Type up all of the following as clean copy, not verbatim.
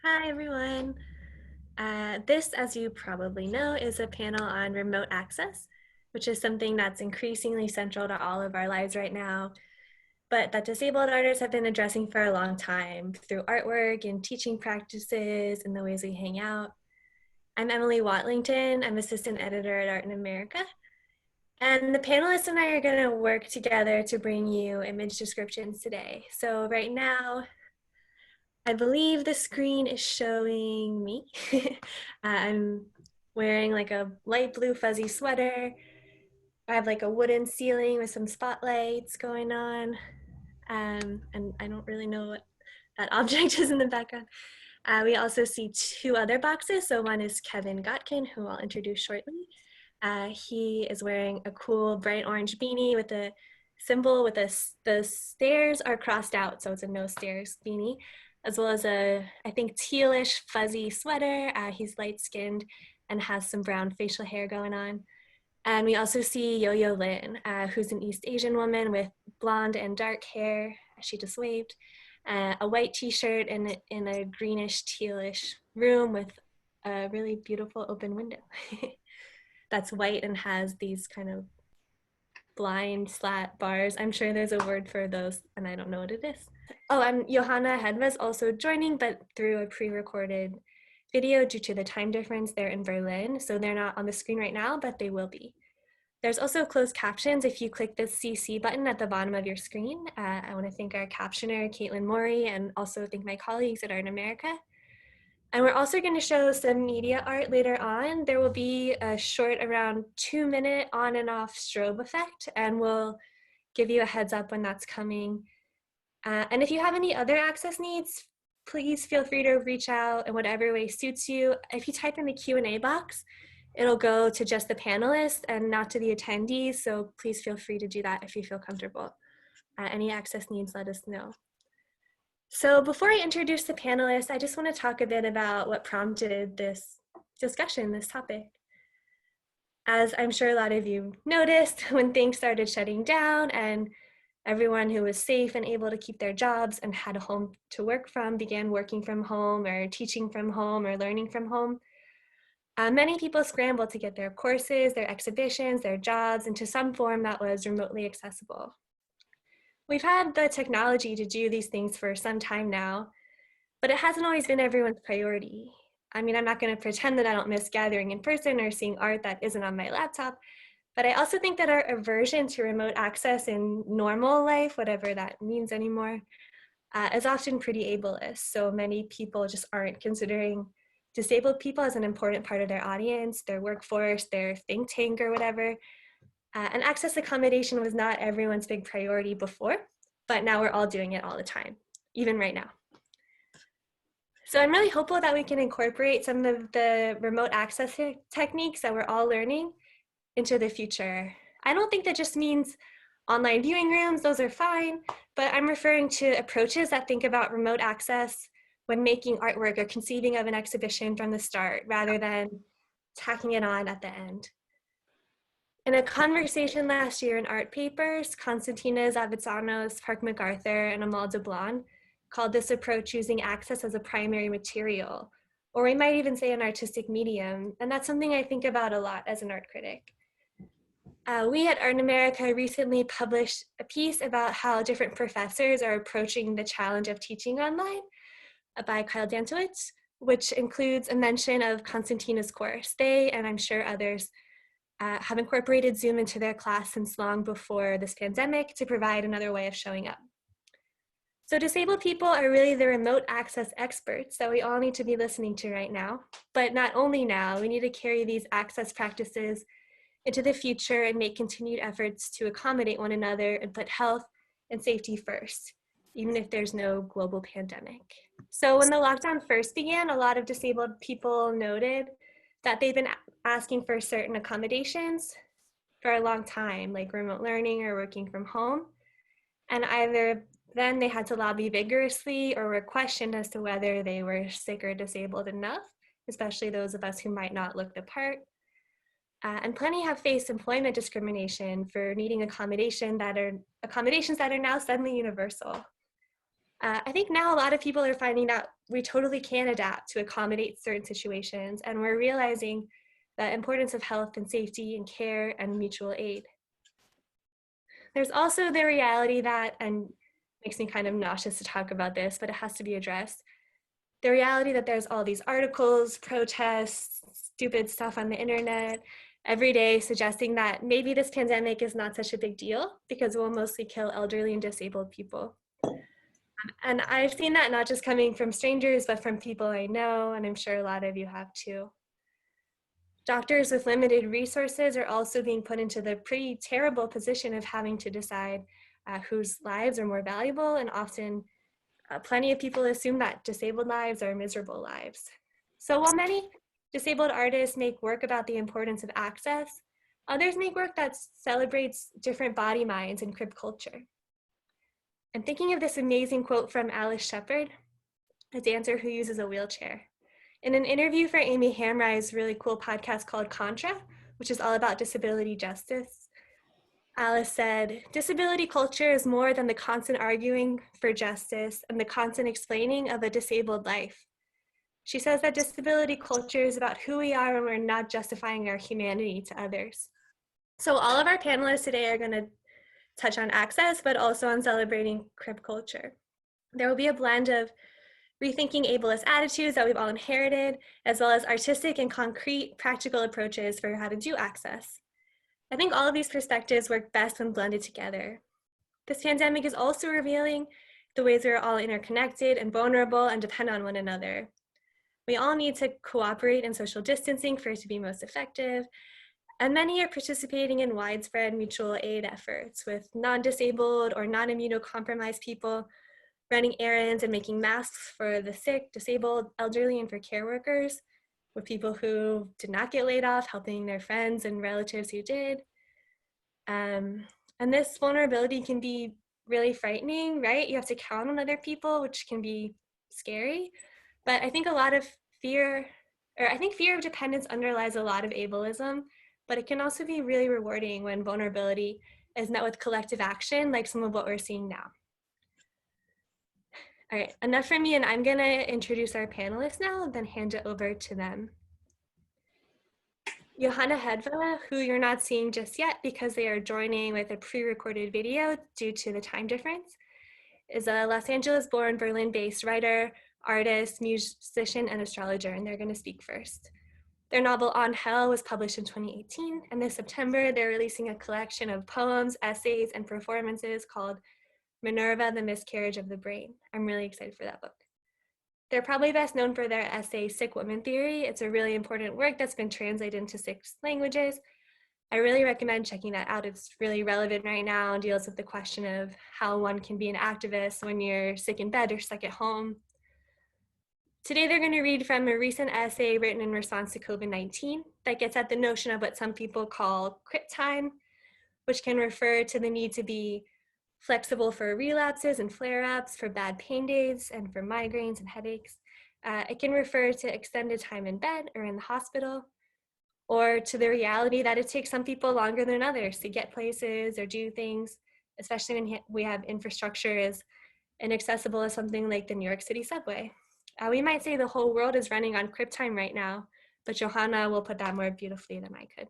Hi, everyone. This, as you probably know, is a panel on remote access, which is something that's increasingly central to all of our lives right now, but that disabled artists have been addressing for a long time through artwork and teaching practices and the ways we hang out. I'm Emily Watlington. I'm assistant editor at Art in America. And the panelists and I are going to work together to bring you image descriptions today. So right now, I believe the screen is showing me. I'm wearing like a light blue fuzzy sweater. I have like a wooden ceiling with some spotlights going on. And I don't really know what that object is in the background. We also see two other boxes. So one is Kevin Gotkin, who I'll introduce shortly. He is wearing a cool bright orange beanie with a symbol with the stairs are crossed out. So it's a no stairs beanie, as well as a, I think, tealish fuzzy sweater. He's light skinned and has some brown facial hair going on. And we also see Yo-Yo Lin, who's an East Asian woman with blonde and dark hair. She just waved. A white t-shirt in a greenish tealish room with a really beautiful open window. That's white and has these kind of blind slat bars. I'm sure there's a word for those and I don't know what it is. Oh, and Johanna Hedva is also joining, but through a pre-recorded video due to the time difference. They're in Berlin, so they're not on the screen right now, but they will be. There's also closed captions if you click the CC button at the bottom of your screen. I want to thank our captioner, Caitlin Morey, and also thank my colleagues at Art in America. And we're also going to show some media art later on. There will be a short around 2-minute on and off strobe effect, and we'll give you a heads up when that's coming. And if you have any other access needs, please feel free to reach out in whatever way suits you. If you type in the Q&A box, it'll go to just the panelists and not to the attendees, so please feel free to do that if you feel comfortable. Any access needs, let us know. So before I introduce the panelists, I just want to talk a bit about what prompted this discussion, this topic. As I'm sure a lot of you noticed, when things started shutting down and everyone who was safe and able to keep their jobs and had a home to work from began working from home or teaching from home or learning from home, many people scrambled to get their courses, their exhibitions, their jobs into some form that was remotely accessible. We've had the technology to do these things for some time now, but it hasn't always been everyone's priority. I mean, I'm not going to pretend that I don't miss gathering in person or seeing art that isn't on my laptop, but I also think that our aversion to remote access in normal life, whatever that means anymore, is often pretty ableist. So many people just aren't considering disabled people as an important part of their audience, their workforce, their think tank or whatever. And access accommodation was not everyone's big priority before, but now we're all doing it all the time, even right now. So I'm really hopeful that we can incorporate some of the remote access techniques that we're all learning into the future. I don't think that just means online viewing rooms, those are fine, but I'm referring to approaches that think about remote access when making artwork or conceiving of an exhibition from the start, rather than tacking it on at the end. In a conversation last year in Art Papers, Constantina Zavitsanos, Park MacArthur, and Amal DeBlanc called this approach using access as a primary material, or we might even say an artistic medium, and that's something I think about a lot as an art critic. We at Art in America recently published a piece about how different professors are approaching the challenge of teaching online by Kyle Dantowitz, which includes a mention of Constantina's course. They, and I'm sure others, have incorporated Zoom into their class since long before this pandemic to provide another way of showing up. So disabled people are really the remote access experts that we all need to be listening to right now. But not only now, we need to carry these access practices into the future and make continued efforts to accommodate one another and put health and safety first, even if there's no global pandemic. So when the lockdown first began, a lot of disabled people noted that they've been asking for certain accommodations for a long time, like remote learning or working from home. And either then they had to lobby vigorously or were questioned as to whether they were sick or disabled enough, especially those of us who might not look the part. And plenty have faced employment discrimination for needing accommodations that are now suddenly universal. I think now a lot of people are finding that we totally can adapt to accommodate certain situations, and we're realizing the importance of health and safety and care and mutual aid. There's also the reality that, and makes me kind of nauseous to talk about this, but it has to be addressed, the reality that there's all these articles, protests, stupid stuff on the internet every day suggesting that maybe this pandemic is not such a big deal because it will mostly kill elderly and disabled people. And I've seen that not just coming from strangers, but from people I know, and I'm sure a lot of you have too. Doctors with limited resources are also being put into the pretty terrible position of having to decide whose lives are more valuable, and often plenty of people assume that disabled lives are miserable lives. So while many disabled artists make work about the importance of access, others make work that celebrates different body minds and crip culture. I'm thinking of this amazing quote from Alice Shepherd, a dancer who uses a wheelchair. In an interview for Amy Hamri's really cool podcast called Contra, which is all about disability justice, Alice said, "Disability culture is more than the constant arguing for justice and the constant explaining of a disabled life." She says that disability culture is about who we are when we're not justifying our humanity to others. So all of our panelists today are going to touch on access, but also on celebrating crip culture. There will be a blend of rethinking ableist attitudes that we've all inherited, as well as artistic and concrete practical approaches for how to do access. I think all of these perspectives work best when blended together. This pandemic is also revealing the ways we're all interconnected and vulnerable and depend on one another. We all need to cooperate in social distancing for it to be most effective, and many are participating in widespread mutual aid efforts with non-disabled or non-immunocompromised people running errands and making masks for the sick, disabled, elderly, and for care workers, with people who did not get laid off, helping their friends and relatives who did. And this vulnerability can be really frightening, right? You have to count on other people, which can be scary. But I think a lot of fear, or I think fear of dependence underlies a lot of ableism, but it can also be really rewarding when vulnerability is met with collective action, like some of what we're seeing now. All right, enough from me, and I'm gonna introduce our panelists now and then hand it over to them. Johanna Hedva, who you're not seeing just yet because they are joining with a pre-recorded video due to the time difference, is a Los Angeles-born, Berlin-based writer, artist, musician, and astrologer, and they're gonna speak first. Their novel On Hell was published in 2018, and this September, they're releasing a collection of poems, essays, and performances called Minerva, the Miscarriage of the Brain. I'm really excited for that book. They're probably best known for their essay, Sick Woman Theory. It's a really important work that's been translated into 6 languages. I really recommend checking that out. It's really relevant right now and deals with the question of how one can be an activist when you're sick in bed or stuck at home. Today, they're going to read from a recent essay written in response to COVID-19 that gets at the notion of what some people call crip time, which can refer to the need to be flexible for relapses and flare-ups, for bad pain days, and for migraines and headaches. It can refer to extended time in bed or in the hospital, or to the reality that it takes some people longer than others to get places or do things, especially when we have infrastructure as inaccessible as something like the New York City subway. We might say the whole world is running on crip time right now, but Johanna will put that more beautifully than I could.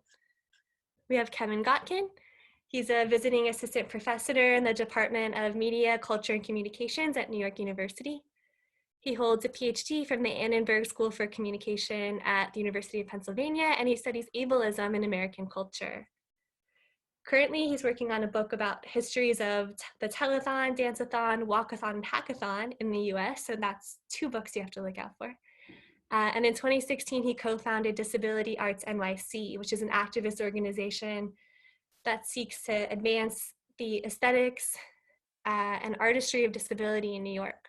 We have Kevin Gotkin. He's a visiting assistant professor in the Department of Media, Culture, and Communications at New York University. He holds a PhD from the Annenberg School for Communication at the University of Pennsylvania, and he studies ableism in American culture. Currently, he's working on a book about histories of the telethon, dance-a-thon, walk-a-thon, and hackathon in the US, so that's 2 books you have to look out for. And in 2016, he co-founded Disability Arts NYC, which is an activist organization that seeks to advance the aesthetics and artistry of disability in New York.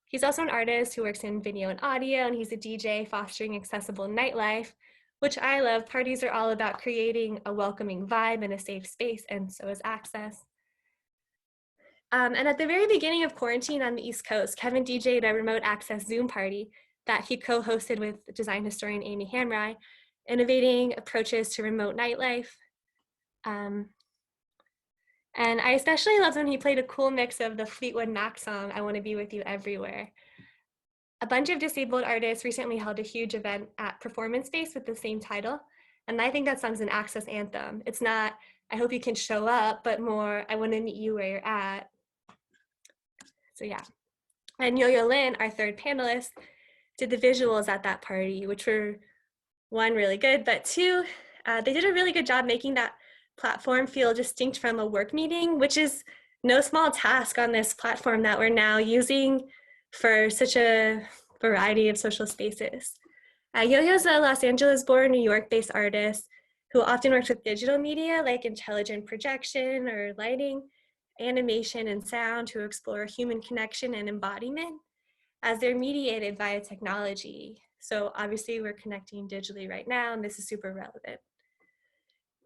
He's also an artist who works in video and audio, and he's a DJ fostering accessible nightlife, which I love. Parties are all about creating a welcoming vibe and a safe space, and so is access. And at the very beginning of quarantine on the East Coast, Kevin DJ'd a remote access Zoom party that he co-hosted with design historian Amy Hamri, innovating approaches to remote nightlife. And And I especially loved when he played a cool mix of the Fleetwood Mac song, I Want to Be With You Everywhere. A bunch of disabled artists recently held a huge event at Performance Space with the same title. And I think that song's an Access anthem. It's not, I hope you can show up, but more, I want to meet you where you're at. So yeah. And Yo-Yo Lin, our third panelist, did the visuals at that party, which were one, really good, but two, they did a really good job making that platform feel distinct from a work meeting, which is no small task on this platform that we're now using for such a variety of social spaces. Yo-Yo's a Los Angeles-born, New York-based artist who often works with digital media like intelligent projection or lighting, animation, and sound to explore human connection and embodiment as they're mediated via technology. So obviously we're connecting digitally right now, and this is super relevant.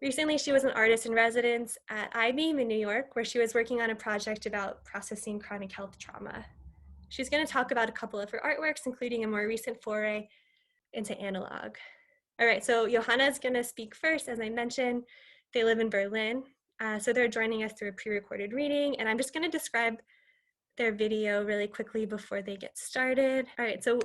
Recently, she was an artist in residence at I-Beam in New York, where she was working on a project about processing chronic health trauma. She's going to talk about a couple of her artworks, including a more recent foray into analog. All right, so Johanna is going to speak first. As I mentioned, they live in Berlin. So they're joining us through a pre-recorded reading, and I'm just going to describe their video really quickly before they get started. All right, so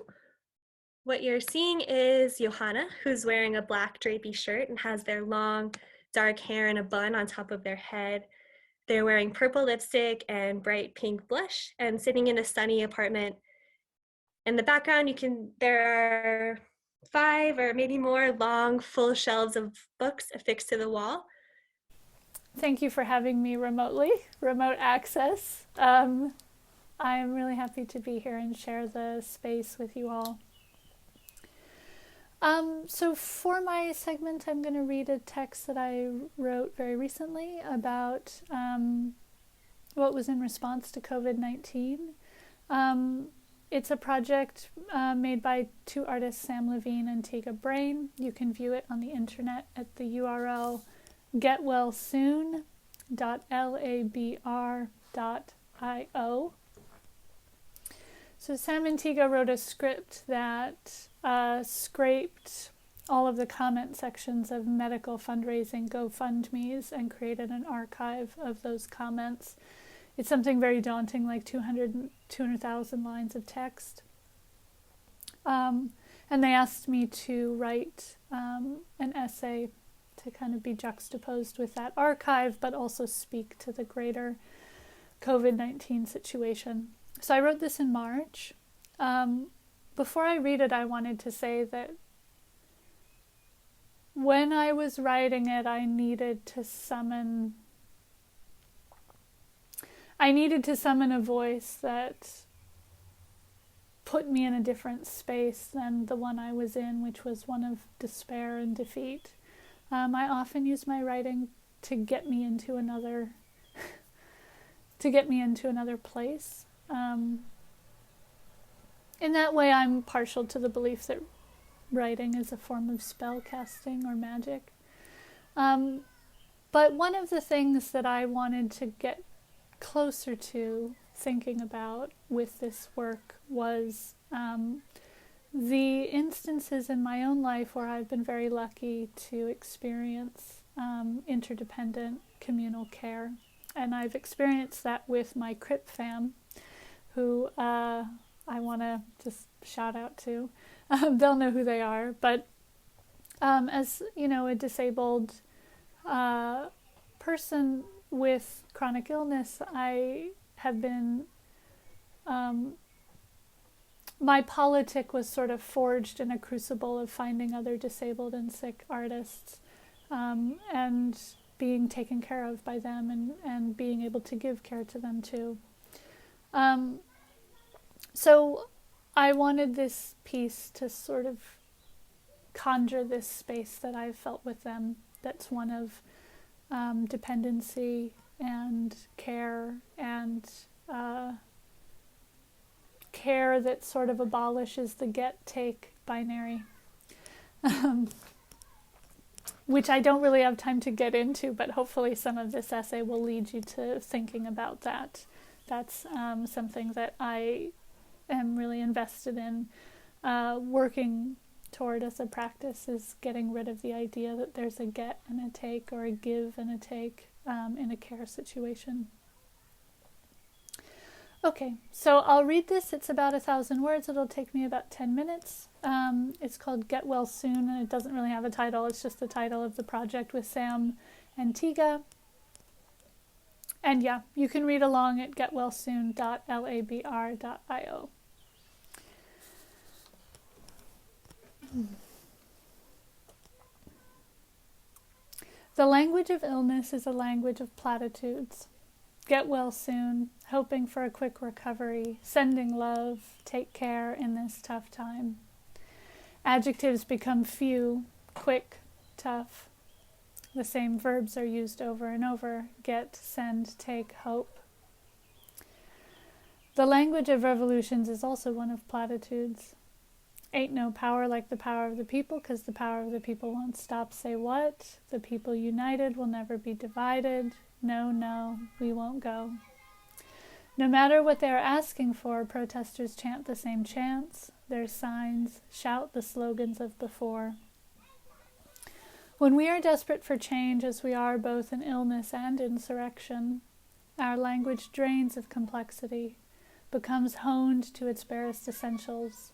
what you're seeing is Johanna, who's wearing a black drapey shirt and has their long, dark hair in a bun on top of their head. They're wearing purple lipstick and bright pink blush and sitting in a sunny apartment. In the background, there are 5 or maybe more long, full shelves of books affixed to the wall. Thank you for having me remotely, remote access. I'm really happy to be here and share the space with you all. So for my segment, I'm going to read a text that I wrote very recently about what was in response to COVID-19. It's a project made by 2 artists, Sam Levine and Tiga Brain. You can view it on the internet at the URL getwellsoon.labr.io. So Sam and Tiga wrote a script that scraped all of the comment sections of medical fundraising GoFundMes and created an archive of those comments. It's something very daunting, like 200,000 lines of text. And they asked me to write an essay to kind of be juxtaposed with that archive, but also speak to the greater COVID-19 situation. So I wrote this in March. Before I read it, I wanted to say that when I was writing it, I needed to summon a voice that put me in a different space than the one I was in, which was one of despair and defeat. I often use my writing to get me into another place. In that way, I'm partial to the belief that writing is a form of spell casting or magic. But one of the things that I wanted to get closer to thinking about with this work was the instances in my own life where I've been very lucky to experience interdependent communal care. And I've experienced that with my CRIP fam, who I want to just shout out to. They'll know who they are. But as you know, a disabled person with chronic illness, I have been my politic was sort of forged in a crucible of finding other disabled and sick artists and being taken care of by them and being able to give care to them too. So I wanted this piece to sort of conjure this space that I've felt with them, that's one of dependency and care care that sort of abolishes the get-take binary, which I don't really have time to get into, but hopefully some of this essay will lead you to thinking about that. That's something that I am really invested in working toward as a practice, is getting rid of the idea that there's a get and a take or a give and a take. in a care situation. Okay, so I'll read this. It's about 1,000 words. It'll take me about 10 minutes. It's called Get Well Soon, and it doesn't really have a title. It's just the title of the project with Sam and Tiga. And yeah, you can read along at getwellsoon.labr.io. The language of illness is a language of platitudes. Get well soon, hoping for a quick recovery, sending love, take care in this tough time. Adjectives become few, quick, tough. The same verbs are used over and over: get, send, take, hope. The language of revolutions is also one of platitudes. Ain't no power like the power of the people, 'cause the power of the people won't stop. Say what? The people united will never be divided. No, no, we won't go. No matter what they are asking for, protesters chant the same chants, their signs, shout the slogans of before. When we are desperate for change, as we are both in illness and insurrection, our language drains of complexity, becomes honed to its barest essentials.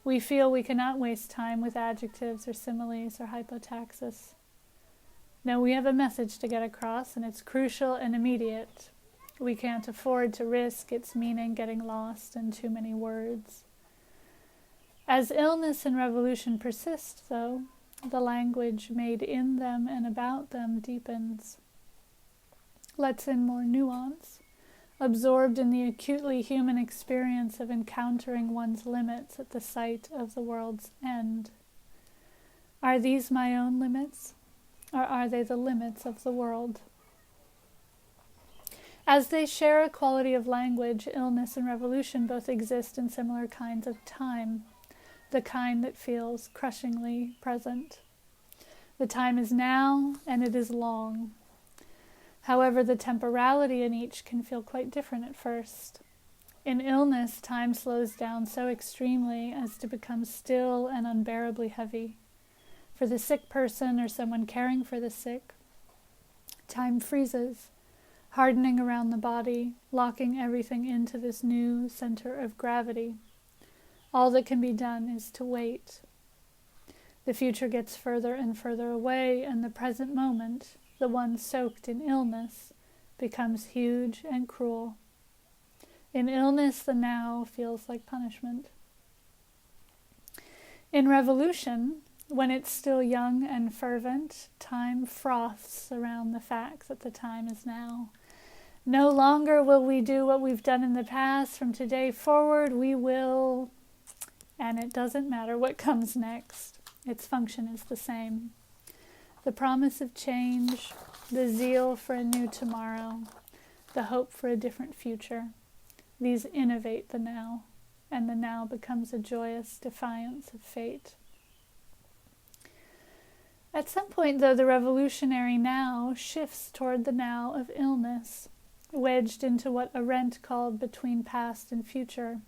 We feel we cannot waste time with adjectives or similes or hypotaxis. No, we have a message to get across, and it's crucial and immediate. We can't afford to risk its meaning getting lost in too many words. As illness and revolution persist, though, the language made in them and about them deepens, lets in more nuance, absorbed in the acutely human experience of encountering one's limits at the sight of the world's end. Are these my own limits? Or are they the limits of the world? As they share a quality of language, illness and revolution both exist in similar kinds of time, the kind that feels crushingly present. The time is now, and it is long. However, the temporality in each can feel quite different at first. In illness, time slows down so extremely as to become still and unbearably heavy. For the sick person or someone caring for the sick, time freezes, hardening around the body, locking everything into this new center of gravity. All that can be done is to wait. The future gets further and further away, and the present moment, the one soaked in illness, becomes huge and cruel. In illness, the now feels like punishment. In revolution, when it's still young and fervent, time froths around the fact that the time is now. No longer will we do what we've done in the past. From today forward, we will, and it doesn't matter what comes next. Its function is the same. The promise of change, the zeal for a new tomorrow, the hope for a different future. These innovate the now, and the now becomes a joyous defiance of fate. At some point, though, the revolutionary now shifts toward the now of illness, wedged into what Arendt called between past and future,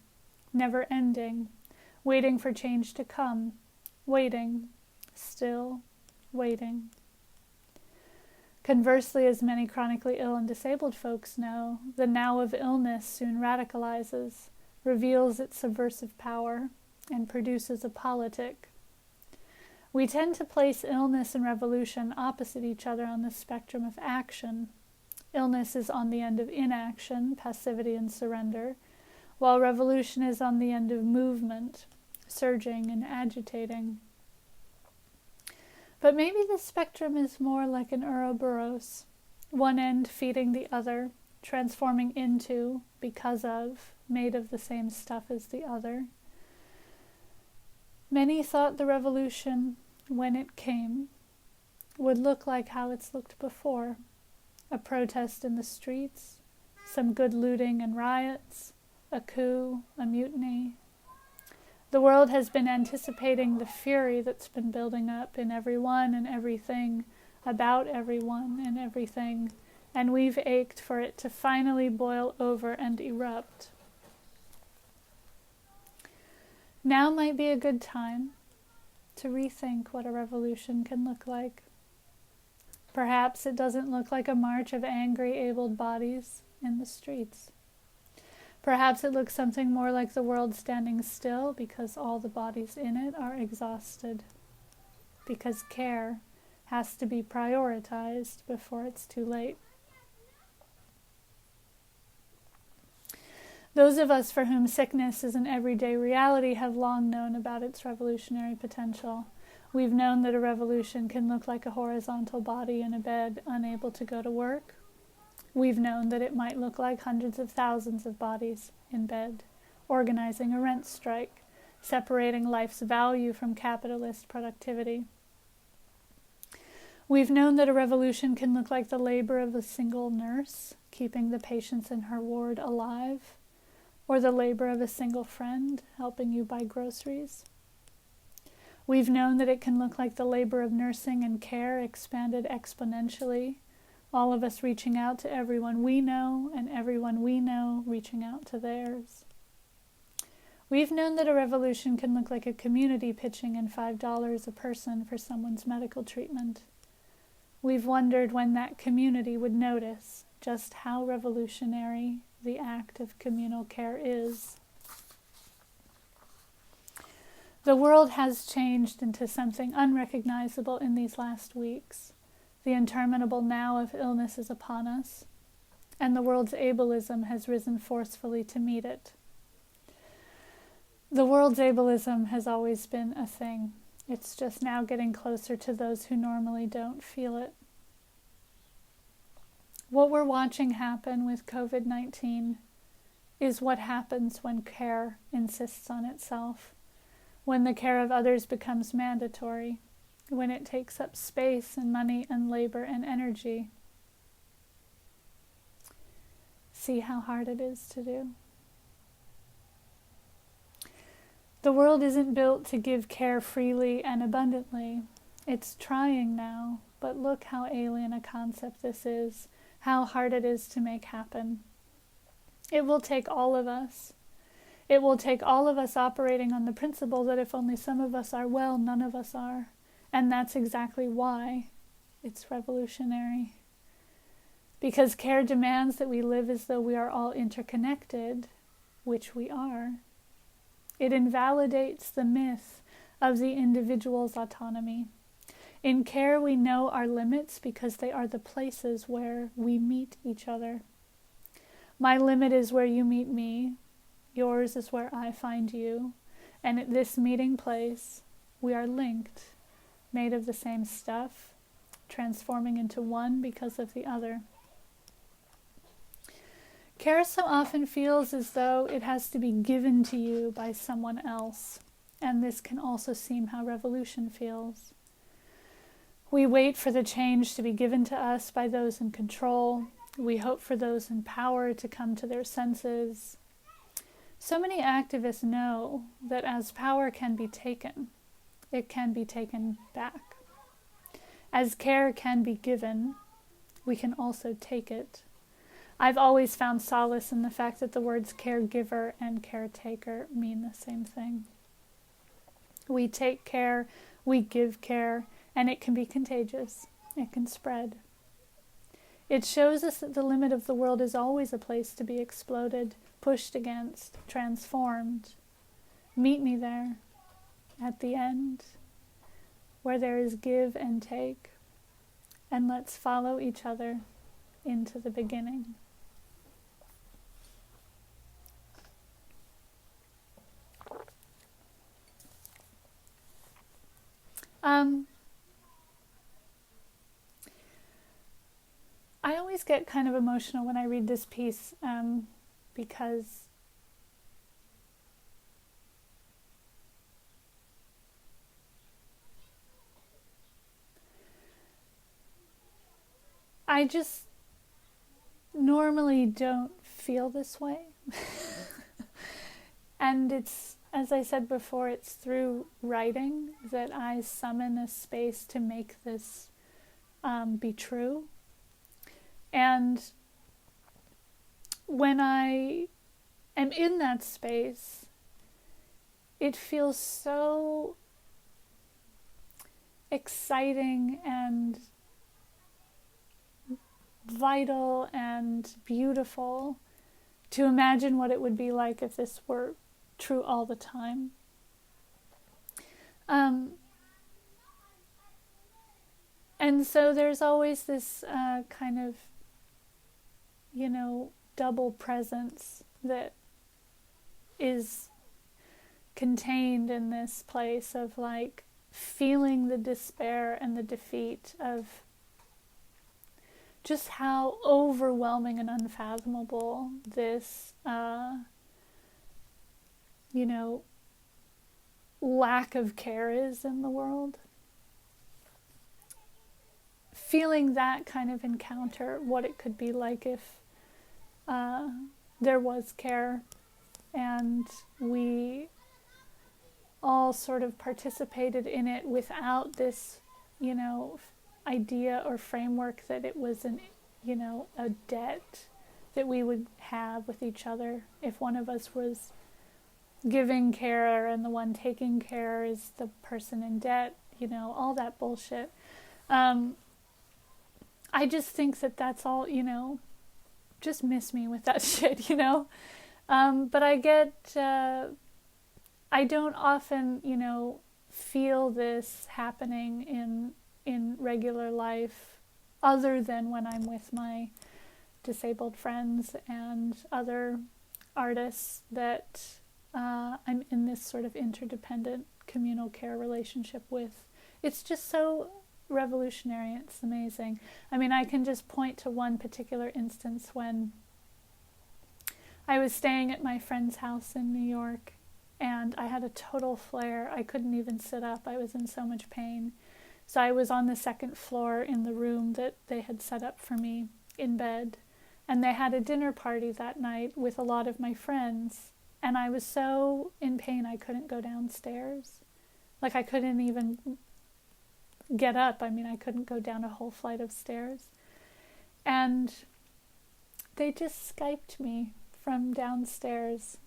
never ending, waiting for change to come, waiting, still waiting. Conversely, as many chronically ill and disabled folks know, the now of illness soon radicalizes, reveals its subversive power, and produces a politic. We tend to place illness and revolution opposite each other on the spectrum of action. Illness is on the end of inaction, passivity and surrender, while revolution is on the end of movement, surging and agitating. But maybe the spectrum is more like an Ouroboros, one end feeding the other, transforming into, because of, made of the same stuff as the other. Many thought the revolution, when it came, would look like how it's looked before: a protest in the streets, some good looting and riots, a coup, a mutiny. The world has been anticipating the fury that's been building up in everyone and everything, about everyone and everything, and we've ached for it to finally boil over and erupt. Now might be a good time to rethink what a revolution can look like. Perhaps it doesn't look like a march of angry, abled bodies in the streets. Perhaps it looks something more like the world standing still because all the bodies in it are exhausted. Because care has to be prioritized before it's too late. Those of us for whom sickness is an everyday reality have long known about its revolutionary potential. We've known that a revolution can look like a horizontal body in a bed, unable to go to work. We've known that it might look like hundreds of thousands of bodies in bed, organizing a rent strike, separating life's value from capitalist productivity. We've known that a revolution can look like the labor of a single nurse, keeping the patients in her ward alive, or the labor of a single friend, helping you buy groceries. We've known that it can look like the labor of nursing and care expanded exponentially, all of us reaching out to everyone we know, and everyone we know reaching out to theirs. We've known that a revolution can look like a community pitching in $5 a person for someone's medical treatment. We've wondered when that community would notice just how revolutionary the act of communal care is. The world has changed into something unrecognizable in these last weeks. The interminable now of illness is upon us, and the world's ableism has risen forcefully to meet it. The world's ableism has always been a thing. It's just now getting closer to those who normally don't feel it. What we're watching happen with COVID-19 is what happens when care insists on itself, when the care of others becomes mandatory, when it takes up space and money and labor and energy. See how hard it is to do. The world isn't built to give care freely and abundantly. It's trying now, but look how alien a concept this is, how hard it is to make happen. It will take all of us. It will take all of us operating on the principle that if only some of us are well, none of us are. And that's exactly why it's revolutionary. Because care demands that we live as though we are all interconnected, which we are. It invalidates the myth of the individual's autonomy. In care, we know our limits because they are the places where we meet each other. My limit is where you meet me. Yours is where I find you. And at this meeting place, we are linked, made of the same stuff, transforming into one because of the other. Care so often feels as though it has to be given to you by someone else, and this can also seem how revolution feels. We wait for the change to be given to us by those in control. We hope for those in power to come to their senses. So many activists know that as power can be taken, it can be taken back. As care can be given, we can also take it. I've always found solace in the fact that the words caregiver and caretaker mean the same thing. We take care, we give care, and it can be contagious. It can spread. It shows us that the limit of the world is always a place to be exploded, pushed against, transformed. Meet me there, at the end, where there is give and take, and let's follow each other into the beginning. I always get kind of emotional when I read this piece because I just normally don't feel this way. And it's, as I said before, it's through writing that I summon a space to make this be true. And when I am in that space, it feels so exciting and vital and beautiful to imagine what it would be like if this were true all the time. And so there's always this kind of, double presence that is contained in this place of like feeling the despair and the defeat of just how overwhelming and unfathomable this, lack of care is in the world. Feeling that kind of encounter, what it could be like if there was care and we all sort of participated in it without this, idea or framework that it was a debt that we would have with each other. If one of us was giving care and the one taking care is the person in debt, all that bullshit. I just think that that's all, just miss me with that shit, But I don't often, feel this happening in regular life other than when I'm with my disabled friends and other artists that I'm in this sort of interdependent communal care relationship with. It's just so revolutionary. It's amazing. I mean, I can just point to one particular instance when I was staying at my friend's house in New York and I had a total flare. I couldn't even sit up. I was in so much pain. So I was on the second floor in the room that they had set up for me in bed. And they had a dinner party that night with a lot of my friends. And I was so in pain I couldn't go downstairs. Like I couldn't even get up. I mean, I couldn't go down a whole flight of stairs. And they just Skyped me from downstairs.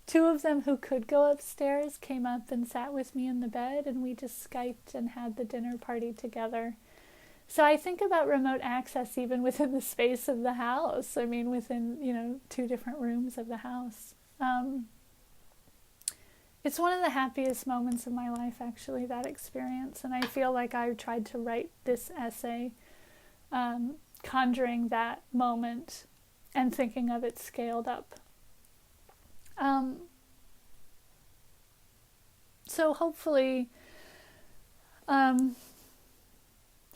Two of them who could go upstairs came up and sat with me in the bed, and we just Skyped and had the dinner party together. So I think about remote access even within the space of the house. I mean, within, 2 different rooms of the house. It's one of the happiest moments of my life, actually, that experience. And I feel like I tried to write this essay conjuring that moment and thinking of it scaled up. So hopefully,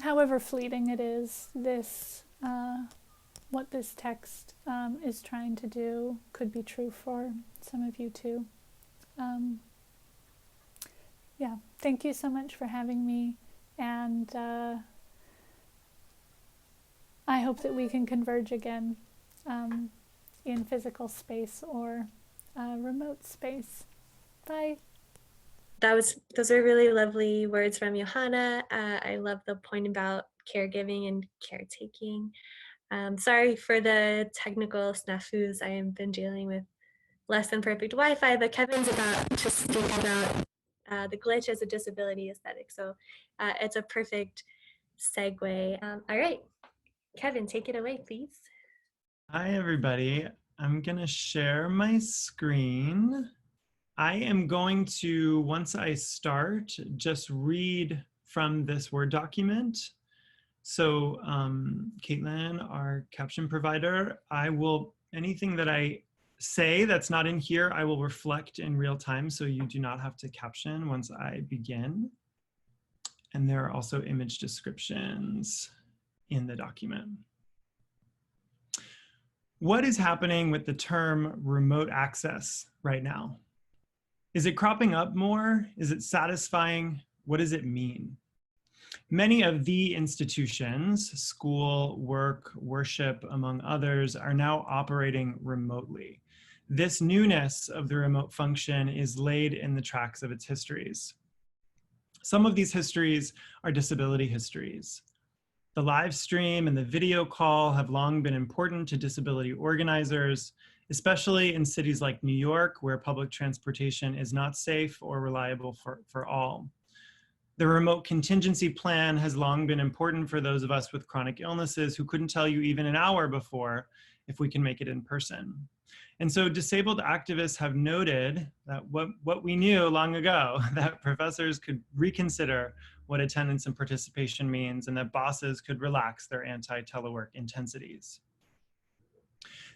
however fleeting it is, this what this text is trying to do could be true for some of you too. Thank you so much for having me, and I hope that we can converge again in physical space or remote space. Bye. Those are really lovely words from Johanna. I love the point about caregiving and caretaking. Sorry for the technical snafus. I have been dealing with less than perfect Wi-Fi, but Kevin's about to speak about the glitch as a disability aesthetic. So it's a perfect segue. All right, Kevin, take it away, please. Hi, everybody. I'm going to share my screen. I am going to, once I start, just read from this Word document. So Caitlin, our caption provider, anything that I say that's not in here, I will reflect in real time, so you do not have to caption once I begin. And there are also image descriptions in the document. What is happening with the term remote access right now? Is it cropping up more? Is it satisfying? What does it mean? Many of the institutions, school, work, worship, among others, are now operating remotely. This newness of the remote function is laid in the tracks of its histories. Some of these histories are disability histories. The live stream and the video call have long been important to disability organizers, especially in cities like New York, where public transportation is not safe or reliable for all. The remote contingency plan has long been important for those of us with chronic illnesses who couldn't tell you even an hour before if we can make it in person. And so disabled activists have noted that what we knew long ago, that professors could reconsider what attendance and participation means, and that bosses could relax their anti-telework intensities.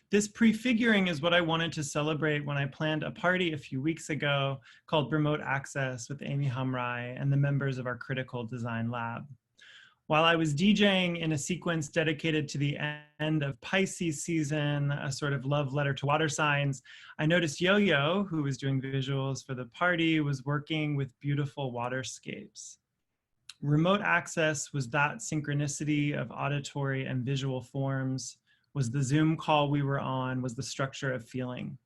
This prefiguring is what I wanted to celebrate when I planned a party a few weeks ago called Remote Access with Amy Hamrai and the members of our Critical Design Lab. While I was DJing in a sequence dedicated to the end of Pisces season, a sort of love letter to water signs, I noticed Yo-Yo, who was doing visuals for the party, was working with beautiful waterscapes. Remote access was that synchronicity of auditory and visual forms, was the Zoom call we were on, was the structure of feeling.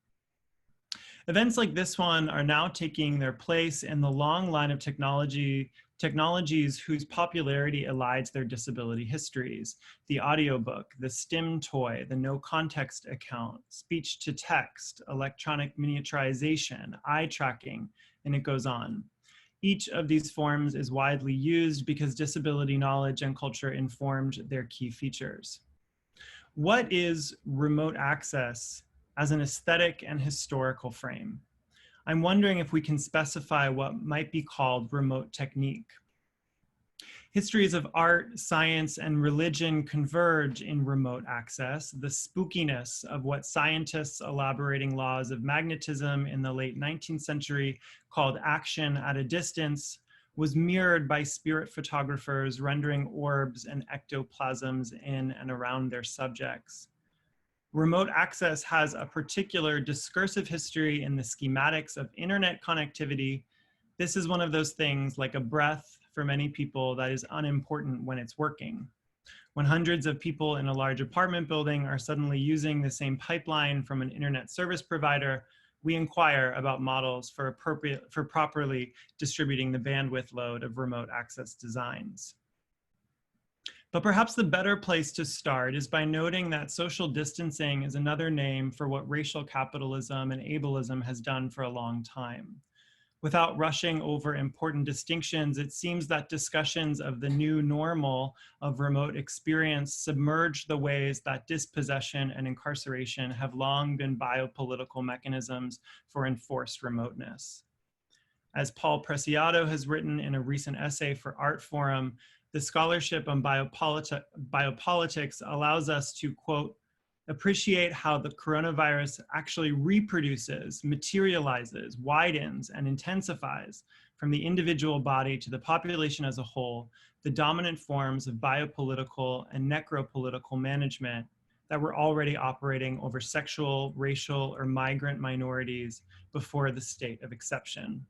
Events like this one are now taking their place in the long line of technologies whose popularity elides their disability histories. The audiobook, the STEM toy, the no context account, speech to text, electronic miniaturization, eye tracking, and it goes on. Each of these forms is widely used because disability knowledge and culture informed their key features. What is remote access as an aesthetic and historical frame? I'm wondering if we can specify what might be called remote technique. Histories of art, science, and religion converge in remote access. The spookiness of what scientists elaborating laws of magnetism in the late 19th century called action at a distance was mirrored by spirit photographers rendering orbs and ectoplasms in and around their subjects. Remote access has a particular discursive history in the schematics of internet connectivity. This is one of those things, like a breath for many people, that is unimportant when it's working. When hundreds of people in a large apartment building are suddenly using the same pipeline from an internet service provider, we inquire about models for properly distributing the bandwidth load of remote access designs. But perhaps the better place to start is by noting that social distancing is another name for what racial capitalism and ableism has done for a long time. Without rushing over important distinctions, it seems that discussions of the new normal of remote experience submerge the ways that dispossession and incarceration have long been biopolitical mechanisms for enforced remoteness. As Paul Preciado has written in a recent essay for Art Forum, the scholarship on biopolitics allows us to, quote, appreciate how the coronavirus actually reproduces, materializes, widens, and intensifies from the individual body to the population as a whole, the dominant forms of biopolitical and necropolitical management that were already operating over sexual, racial, or migrant minorities before the state of exception.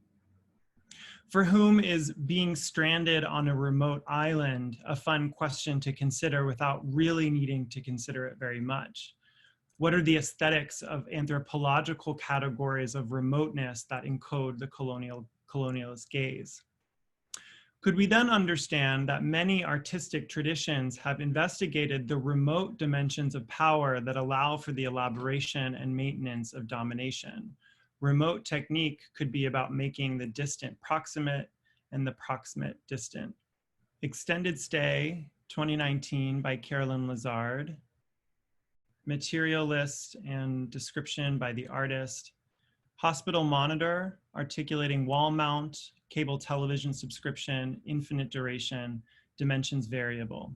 For whom is being stranded on a remote island a fun question to consider without really needing to consider it very much? What are the aesthetics of anthropological categories of remoteness that encode the colonialist gaze? Could we then understand that many artistic traditions have investigated the remote dimensions of power that allow for the elaboration and maintenance of domination? Remote technique could be about making the distant proximate and the proximate distant. Extended Stay, 2019 by Carolyn Lazard. Material list and description by the artist. Hospital Monitor, articulating wall mount, cable television subscription, infinite duration, dimensions variable.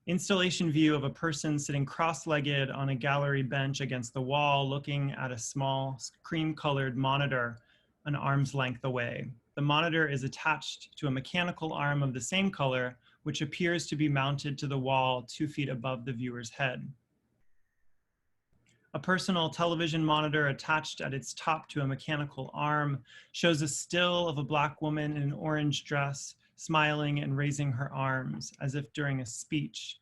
Installation view of a person sitting cross-legged on a gallery bench against the wall, looking at a small cream-colored monitor an arm's length away. The monitor is attached to a mechanical arm of the same color, which appears to be mounted to the wall 2 feet above the viewer's head. A personal television monitor attached at its top to a mechanical arm shows a still of a Black woman in an orange dress, smiling and raising her arms as if during a speech.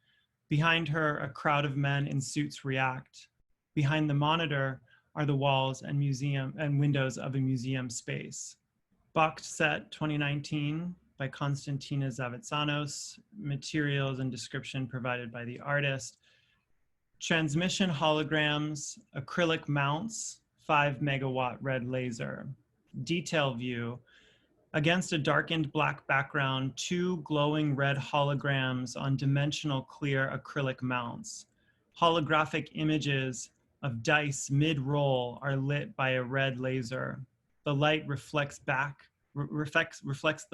Behind her, a crowd of men in suits react. Behind the monitor are the walls and windows of a museum space. Boxed Set 2019 by Konstantina Zavitsanos, materials and description provided by the artist. Transmission holograms, acrylic mounts, 5 megawatt red laser. Detail view, Against a darkened black background, two glowing red holograms on dimensional clear acrylic mounts. Holographic images of dice mid-roll are lit by a red laser. The light reflects the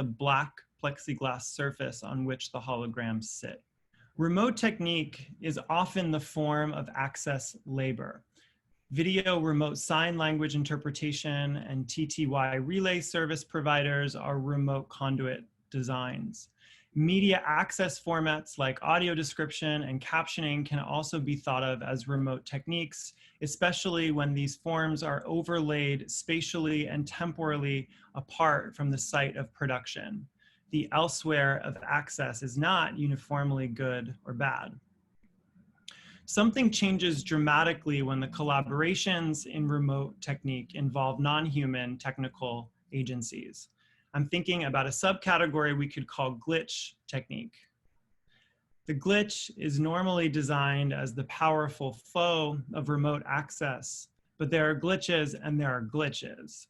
black plexiglass surface on which the holograms sit. Remote technique is often the form of access labor. Video remote sign language interpretation and TTY relay service providers are remote conduit designs. Media access formats like audio description and captioning can also be thought of as remote techniques, especially when these forms are overlaid spatially and temporally apart from the site of production. The elsewhere of access is not uniformly good or bad. Something changes dramatically when the collaborations in remote technique involve non-human technical agencies. I'm thinking about a subcategory we could call glitch technique. The glitch is normally designed as the powerful foe of remote access, but there are glitches and there are glitches.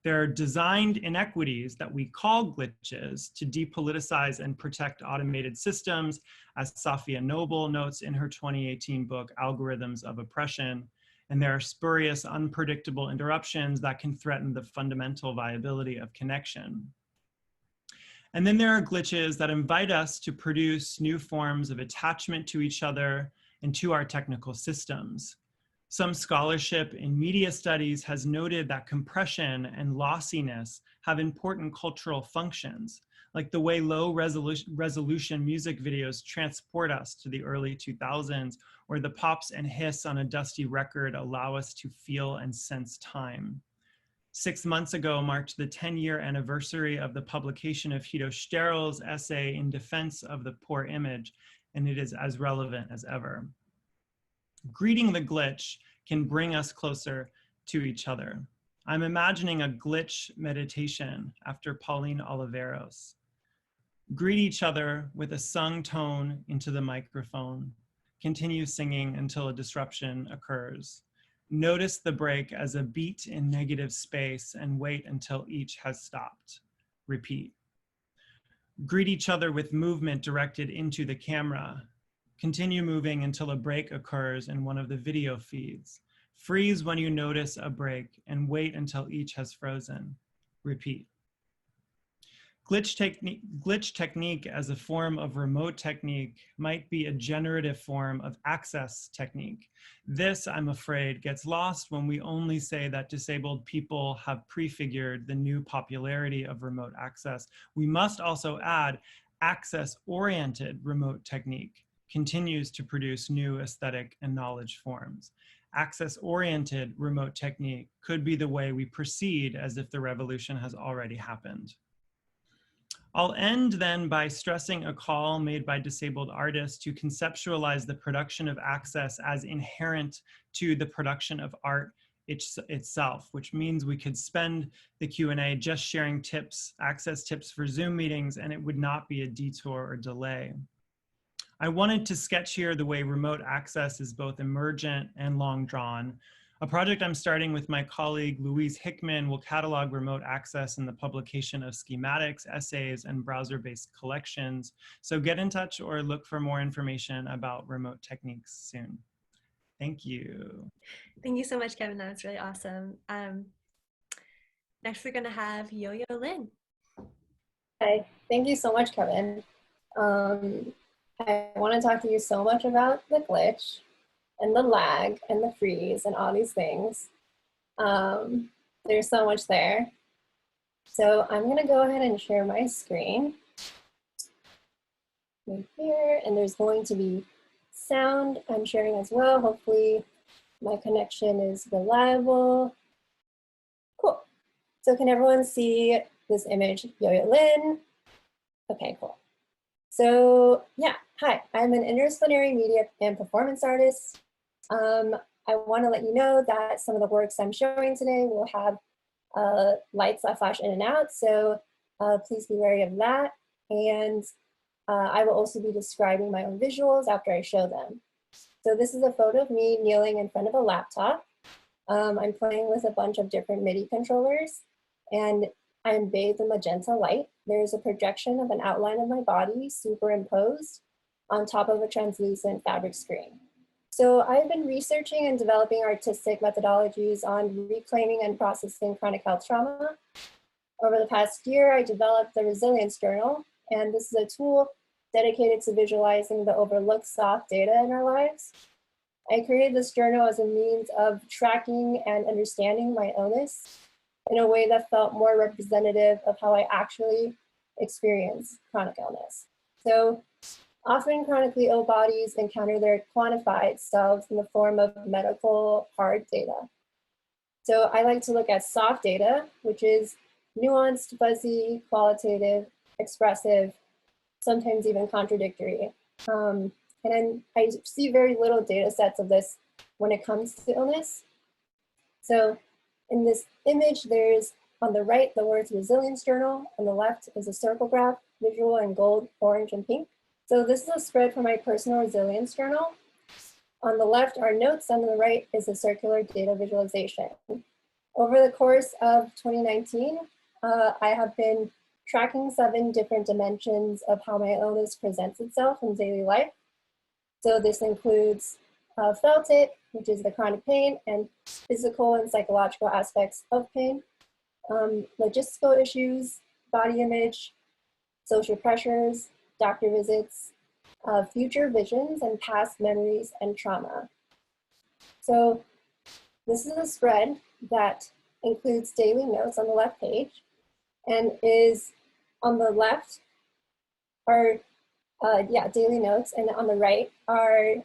There are designed inequities that we call glitches to depoliticize and protect automated systems, as Safiya Noble notes in her 2018 book, Algorithms of Oppression. And there are spurious, unpredictable interruptions that can threaten the fundamental viability of connection. And then there are glitches that invite us to produce new forms of attachment to each other and to our technical systems. Some scholarship in media studies has noted that compression and lossiness have important cultural functions, like the way low resolution music videos transport us to the early 2000s, or the pops and hiss on a dusty record allow us to feel and sense time. 6 months ago marked the 10-year anniversary of the publication of Hito Sterl's essay in defense of the poor image, and it is as relevant as ever. Greeting the glitch can bring us closer to each other. I'm imagining a glitch meditation after Pauline Oliveros. Greet each other with a sung tone into the microphone. Continue singing until a disruption occurs. Notice the break as a beat in negative space and wait until each has stopped. Repeat. Greet each other with movement directed into the camera. Continue moving until a break occurs in one of the video feeds. Freeze when you notice a break and wait until each has frozen. Repeat. Glitch technique as a form of remote technique might be a generative form of access technique. This, I'm afraid, gets lost when we only say that disabled people have prefigured the new popularity of remote access. We must also add access-oriented remote technique continues to produce new aesthetic and knowledge forms. Access-oriented remote technique could be the way we proceed as if the revolution has already happened. I'll end then by stressing a call made by disabled artists to conceptualize the production of access as inherent to the production of art itself, which means we could spend the Q&A just sharing tips, access tips for Zoom meetings, and it would not be a detour or delay. I wanted to sketch here the way remote access is both emergent and long drawn. A project I'm starting with my colleague Louise Hickman will catalog remote access in the publication of schematics, essays, and browser-based collections. So get in touch or look for more information about remote techniques soon. Thank you. Thank you so much, Kevin. That was really awesome. Next, we're going to have Yo-Yo Lin. Hi, thank you so much, Kevin. I want to talk to you so much about the glitch and the lag and the freeze and all these things. There's so much there. So I'm going to go ahead and share my screen right here, and there's going to be sound I'm sharing as well. Hopefully my connection is reliable. Cool. So can everyone see this image, Yo-Yo Lin? Okay, cool. So yeah, hi, I'm an interdisciplinary media and performance artist. I want to let you know that some of the works I'm showing today will have lights that flash in and out, so please be wary of that. And I will also be describing my own visuals after I show them. So this is a photo of me kneeling in front of a laptop. I'm playing with a bunch of different MIDI controllers, and I am bathed in magenta light. There is a projection of an outline of my body superimposed on top of a translucent fabric screen. So I've been researching and developing artistic methodologies on reclaiming and processing chronic health trauma. Over the past year, I developed the Resilience Journal, and this is a tool dedicated to visualizing the overlooked soft data in our lives. I created this journal as a means of tracking and understanding my illness in a way that felt more representative of how I actually experience chronic illness. So often chronically ill bodies encounter their quantified selves in the form of medical hard data. So I like to look at soft data, which is nuanced, fuzzy, qualitative, expressive, sometimes even contradictory. And I see very little data sets of this when it comes to illness. So in this image, there's on the right, the words Resilience Journal. On the left is a circle graph, visual in gold, orange, and pink. So this is a spread for my personal resilience journal. On the left are notes, and on the right is a circular data visualization. Over the course of 2019, I have been tracking 7 different dimensions of how my illness presents itself in daily life. So this includes felt it, which is the chronic pain, and physical and psychological aspects of pain, logistical issues, body image, social pressures, doctor visits, future visions, and past memories and trauma. So this is a spread that includes daily notes on the left page, and is on the left are daily notes, and on the right are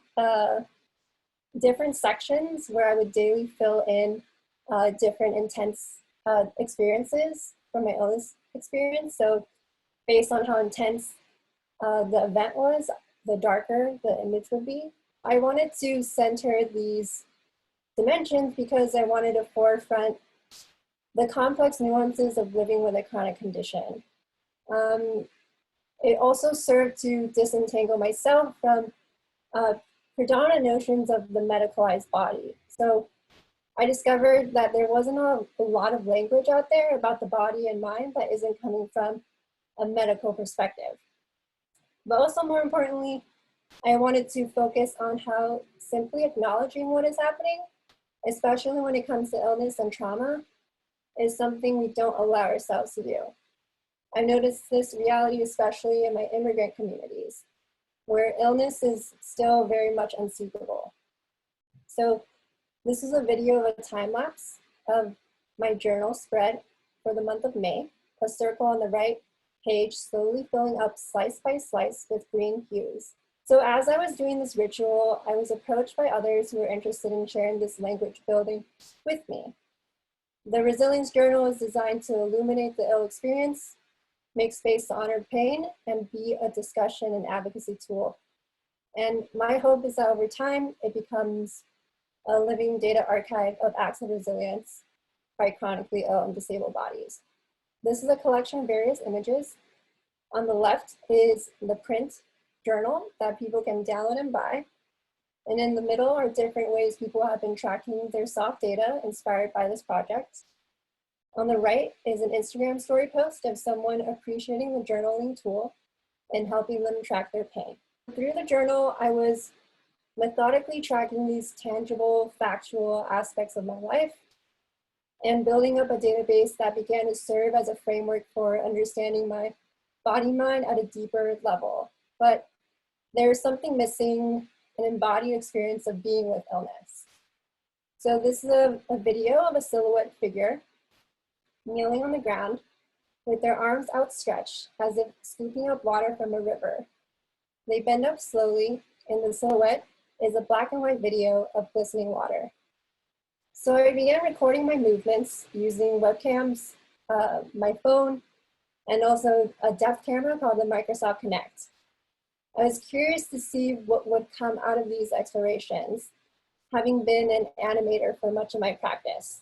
different sections where I would daily fill in different intense experiences from my illness experience. So based on how intense the event was, the darker the image would be. I wanted to center these dimensions because I wanted to forefront the complex nuances of living with a chronic condition. It also served to disentangle myself from predominant notions of the medicalized body. So I discovered that there wasn't a lot of language out there about the body and mind that isn't coming from a medical perspective. But also more importantly, I wanted to focus on how simply acknowledging what is happening, especially when it comes to illness and trauma, is something we don't allow ourselves to do. I noticed this reality especially in my immigrant communities, where illness is still very much unspeakable. So this is a video of a time lapse of my journal spread for the month of May, a circle on the right page slowly filling up slice by slice with green hues. So as I was doing this ritual, I was approached by others who were interested in sharing this language building with me. The Resilience Journal is designed to illuminate the ill experience, make space to honor pain, and be a discussion and advocacy tool. And my hope is that over time, it becomes a living data archive of acts of resilience by chronically ill and disabled bodies. This is a collection of various images. On the left is the print journal that people can download and buy. And in the middle are different ways people have been tracking their soft data inspired by this project. On the right is an Instagram story post of someone appreciating the journaling tool and helping them track their pain. Through the journal, I was methodically tracking these tangible, factual aspects of my life and building up a database that began to serve as a framework for understanding my body-mind at a deeper level. But there's something missing, an embodied experience of being with illness. So this is a video of a silhouette figure kneeling on the ground with their arms outstretched as if scooping up water from a river. They bend up slowly. In the silhouette is a black and white video of glistening water. So I began recording my movements using webcams, my phone, and also a depth camera called the Microsoft Kinect. I was curious to see what would come out of these explorations, having been an animator for much of my practice.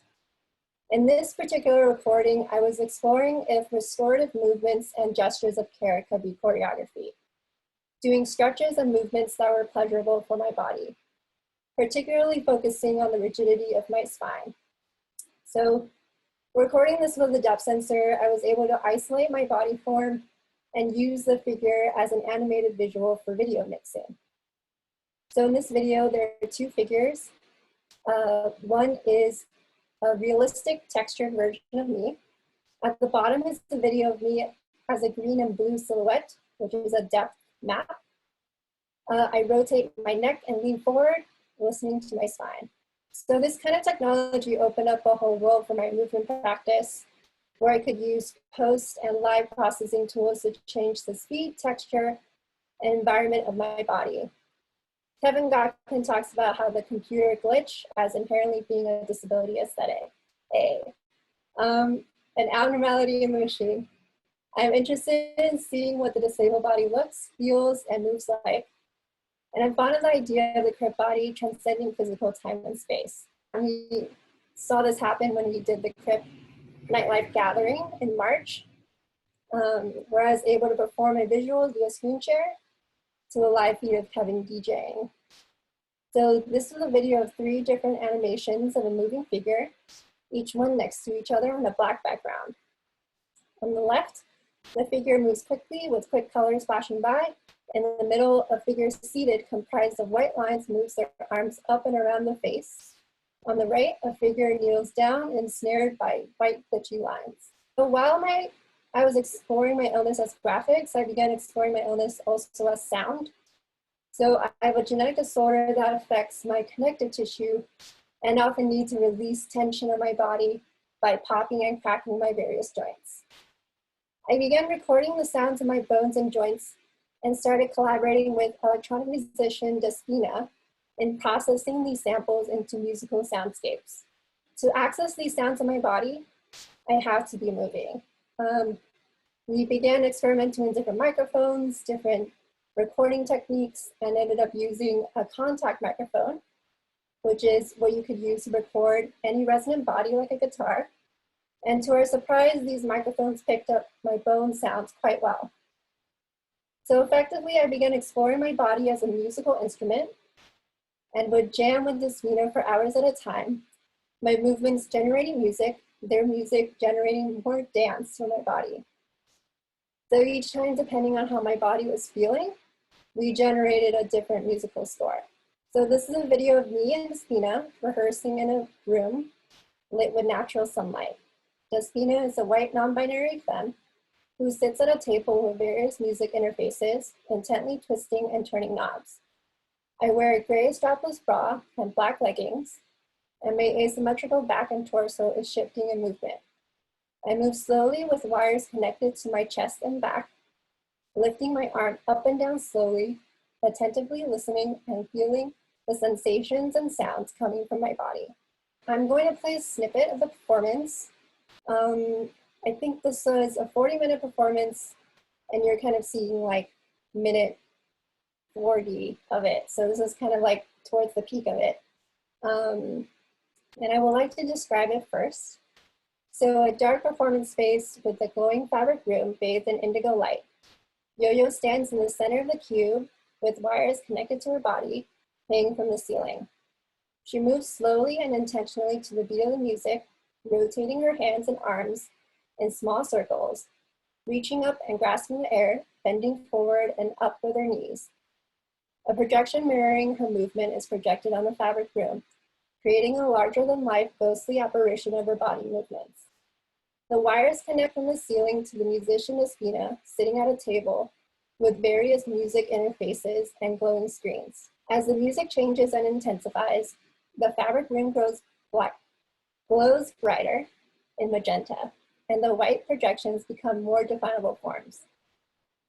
In this particular recording, I was exploring if restorative movements and gestures of care could be choreography, doing stretches and movements that were pleasurable for my body, particularly focusing on the rigidity of my spine. So Recording this with the depth sensor, I was able to isolate my body form and use the figure as an animated visual for video mixing. So in this video, there are two figures. One is a realistic textured version of me. At the bottom is the video of me as a green and blue silhouette, which is a depth map. I rotate my neck and lean forward, listening to my spine. So this kind of technology opened up a whole world for my movement practice, where I could use post and live processing tools to change the speed, texture, and environment of my body. Kevin Gotkin talks about how the computer glitch as inherently being a disability aesthetic. An abnormality in motion. I'm interested in seeing what the disabled body looks, feels, and moves like. And I'm fond of the idea of the crip body transcending physical time and space. And we saw this happen when we did the crip nightlife gathering in March, where I was able to perform a visual via screen share to a live feed of Kevin DJing. So this is a video of 3 different animations of a moving figure, each one next to each other on a black background. On the left, the figure moves quickly with quick colors flashing by. In the middle, a figure seated comprised of white lines moves their arms up and around the face. On the right, a figure kneels down ensnared by white glitchy lines. So while I was exploring my illness as graphics, I began exploring my illness also as sound. So I have a genetic disorder that affects my connective tissue and often need to release tension in my body by popping and cracking my various joints. I began recording the sounds of my bones and joints and started collaborating with electronic musician Despina in processing these samples into musical soundscapes. To access these sounds in my body, I have to be moving. We began experimenting with different microphones, different recording techniques, and ended up using a contact microphone, which is what you could use to record any resonant body like a guitar. And to our surprise, these microphones picked up my bone sounds quite well. So effectively, I began exploring my body as a musical instrument and would jam with Despina for hours at a time, my movements generating music, their music generating more dance for my body. So each time, depending on how my body was feeling, we generated a different musical score. So this is a video of me and Despina rehearsing in a room lit with natural sunlight. Despina is a white non-binary femme who sits at a table with various music interfaces, intently twisting and turning knobs. I wear a gray strapless bra and black leggings, and my asymmetrical back and torso is shifting in movement. I move slowly with wires connected to my chest and back, lifting my arm up and down slowly, attentively listening and feeling the sensations and sounds coming from my body. I'm going to play a snippet of the performance. I think this was a 40-minute performance, and you're kind of seeing like minute 40 of it. So this is kind of like towards the peak of it. And I would like to describe it first. So a dark performance space with a glowing fabric room bathed in indigo light. Yo-Yo stands in the center of the cube with wires connected to her body, hanging from the ceiling. She moves slowly and intentionally to the beat of the music, rotating her hands and arms in small circles, reaching up and grasping the air, bending forward and up with her knees. A projection mirroring her movement is projected on the fabric room, creating a larger-than-life ghostly apparition of her body movements. The wires connect from the ceiling to the musician Despina, sitting at a table with various music interfaces and glowing screens. As the music changes and intensifies, the fabric room glows brighter in magenta, and the white projections become more definable forms.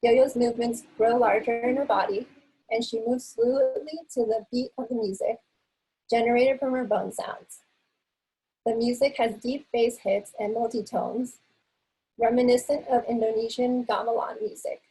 Yo-Yo's movements grow larger in her body, and she moves fluidly to the beat of the music generated from her bone sounds. The music has deep bass hits and multi-tones, reminiscent of Indonesian gamelan music.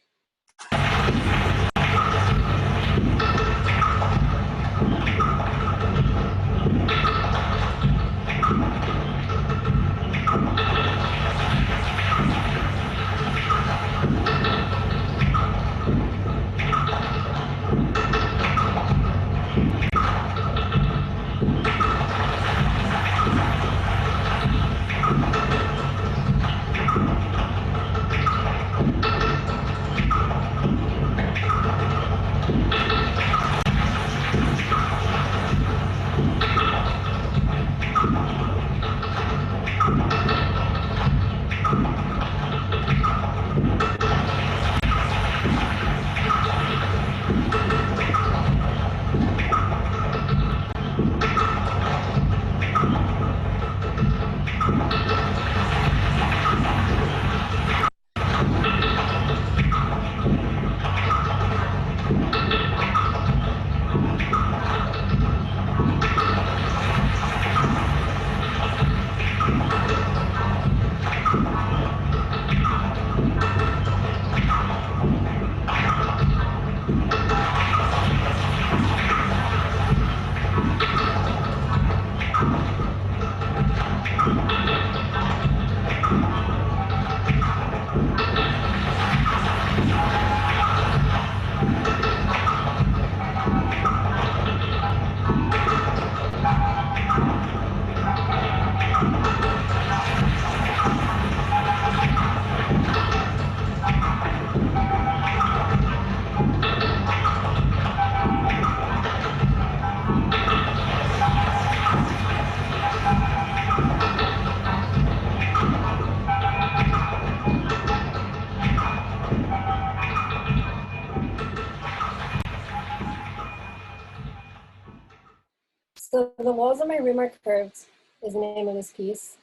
So The Walls of My Room Are Curved is the name of this piece.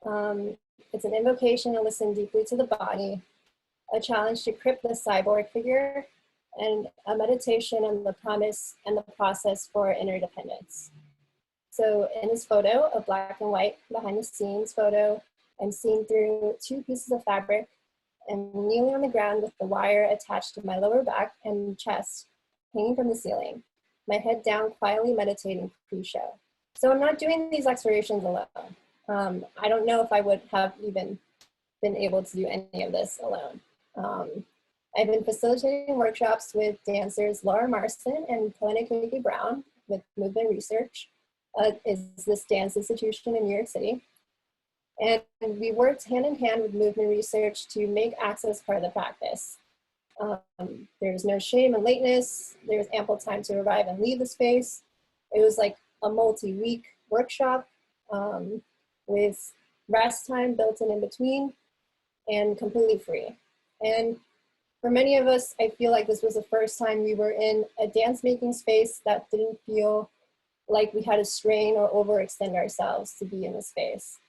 It's an invocation to listen deeply to the body, a challenge to crypt the cyborg figure, and a meditation on the promise and the process for interdependence. So in this photo, a black and white behind the scenes photo, I'm seen through 2 pieces of fabric and kneeling on the ground with the wire attached to my lower back and chest hanging from the ceiling, my head down, quietly meditating pre-show. So I'm not doing these explorations alone. I don't know if I would have even been able to do any of this alone. I've been facilitating workshops with dancers Laura Marston and Helena Kiki Brown with Movement Research, is this dance institution in New York City. And we worked hand in hand with Movement Research to make access part of the practice. There's no shame in lateness. There's ample time to arrive and leave the space. It was like a multi-week workshop with rest time built in between and completely free. And for many of us, I feel like this was the first time we were in a dance making space that didn't feel like we had to strain or overextend ourselves to be in the space.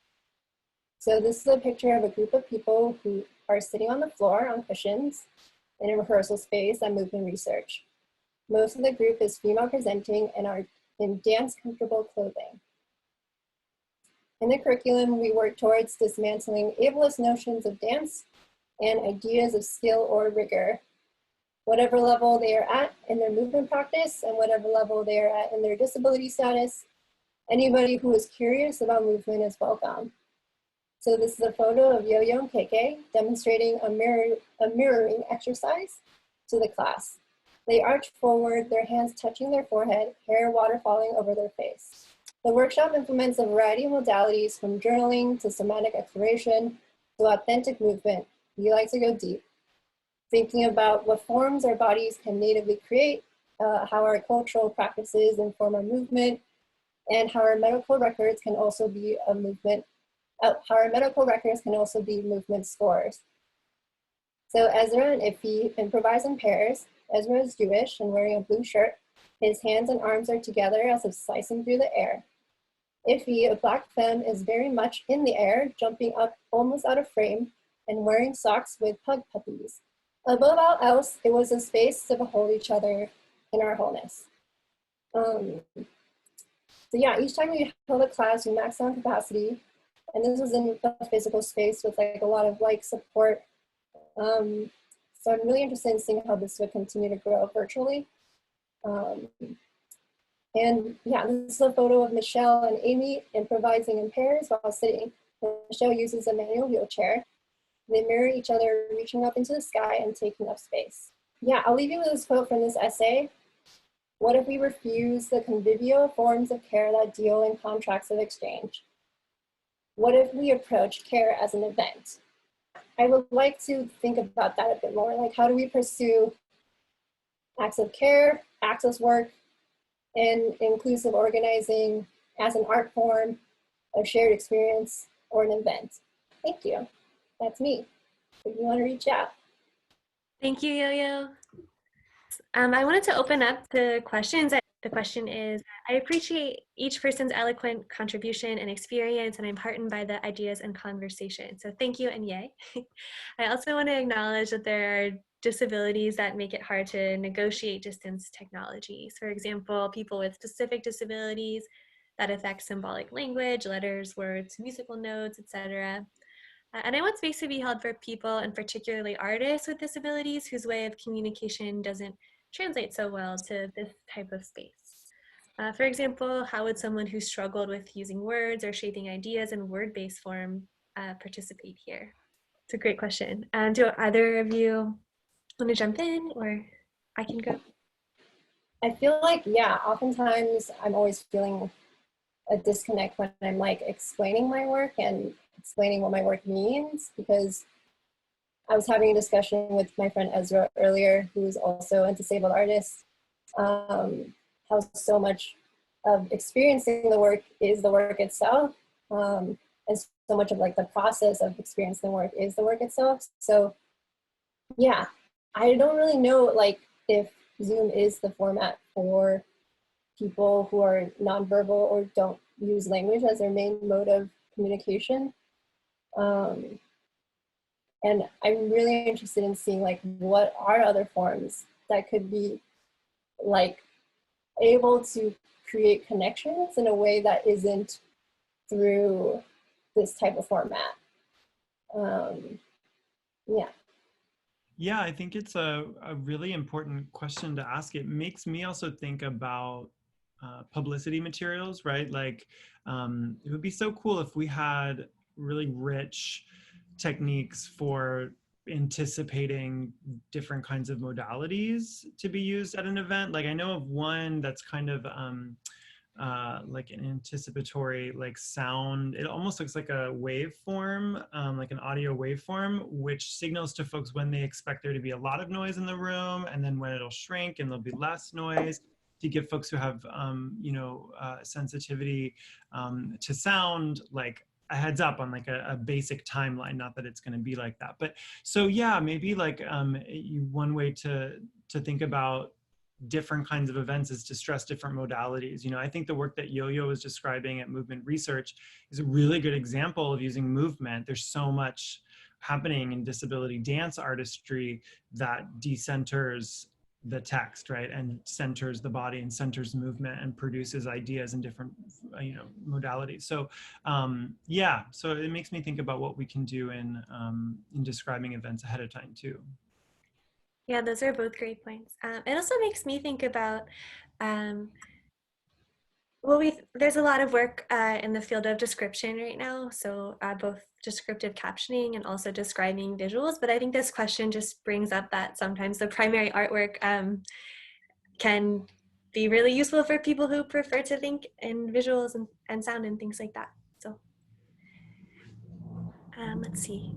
So this is a picture of a group of people who are sitting on the floor on cushions in a rehearsal space at Movement Research. Most of the group is female presenting and are in dance comfortable clothing. In the curriculum, we work towards dismantling ableist notions of dance and ideas of skill or rigor, whatever level they are at in their movement practice and whatever level they are at in their disability status. Anybody who is curious about movement is welcome. So this is a photo of Yo-Yo and KK demonstrating a mirroring exercise to the class. They arch forward, their hands touching their forehead, hair waterfalling over their face. The workshop implements a variety of modalities from journaling to somatic exploration to authentic movement. We like to go deep, thinking about what forms our bodies can natively create, how our cultural practices inform our movement, and how our medical records can also be a movement, movement scores. So Ezra and Iffy improvise in pairs. Ezra is Jewish and wearing a blue shirt. His hands and arms are together as if slicing through the air. Iffy, a black femme, is very much in the air, jumping up almost out of frame and wearing socks with pug puppies. Above all else, it was a space to behold each other in our wholeness. So yeah, each time we held a class, we maxed out capacity, and this was in a physical space with like a lot of like support. So I'm really interested in seeing how this would continue to grow virtually. And yeah, this is a photo of Michelle and Amy improvising in pairs while sitting. Michelle uses a manual wheelchair. They mirror each other, reaching up into the sky and taking up space. Yeah, I'll leave you with this quote from this essay. What if we refuse the convivial forms of care that deal in contracts of exchange? What if we approach care as an event? I would like to think about that a bit more. Like, how do we pursue acts of care, access work, and inclusive organizing as an art form, a shared experience, or an event? Thank you. That's me. If you want to reach out. Thank you, Yo-Yo. I wanted to open up to questions. The question is, I appreciate each person's eloquent contribution and experience, and I'm heartened by the ideas and conversation. So thank you and yay. I also want to acknowledge that there are disabilities that make it hard to negotiate distance technologies. For example, people with specific disabilities that affect symbolic language, letters, words, musical notes, etc. And I want space to be held for people, and particularly artists with disabilities whose way of communication doesn't translate so well to this type of space. For example, how would someone who struggled with using words or shaping ideas in word-based form participate here? It's a great question. Do either of you want to jump in, or I can go? I feel like, yeah, oftentimes I'm always feeling a disconnect when I'm like explaining my work and explaining what my work means, because I was having a discussion with my friend Ezra earlier, who is also a disabled artist, how so much of experiencing the work is the work itself, and so much of like the process of experiencing the work is the work itself. So yeah, I don't really know like if Zoom is the format for people who are nonverbal or don't use language as their main mode of communication. And I'm really interested in seeing like what are other forms that could be like able to create connections in a way that isn't through this type of format. Yeah. Yeah, I think it's a really important question to ask. It makes me also think about publicity materials, right? Like, it would be so cool if we had really rich techniques for anticipating different kinds of modalities to be used at an event. Like, I know of one that's kind of like an anticipatory like sound. It almost looks like a waveform, like an audio waveform, which signals to folks when they expect there to be a lot of noise in the room, and then when it'll shrink and there'll be less noise, to give folks who have sensitivity to sound like a heads up on like a basic timeline. Not that it's going to be like that, but so yeah, maybe like one way to think about different kinds of events is to stress different modalities. I think the work that Yo-Yo was describing at Movement Research is a really good example of using movement. There's so much happening in disability dance artistry that decenters the text, right, and centers the body and centers movement and produces ideas in different modalities. So yeah, so it makes me think about what we can do in describing events ahead of time too. Yeah, those are both great points. It also makes me think about, there's a lot of work in the field of description right now. So both descriptive captioning and also describing visuals. But I think this question just brings up that sometimes the primary artwork can be really useful for people who prefer to think in visuals and sound and things like that. So let's see.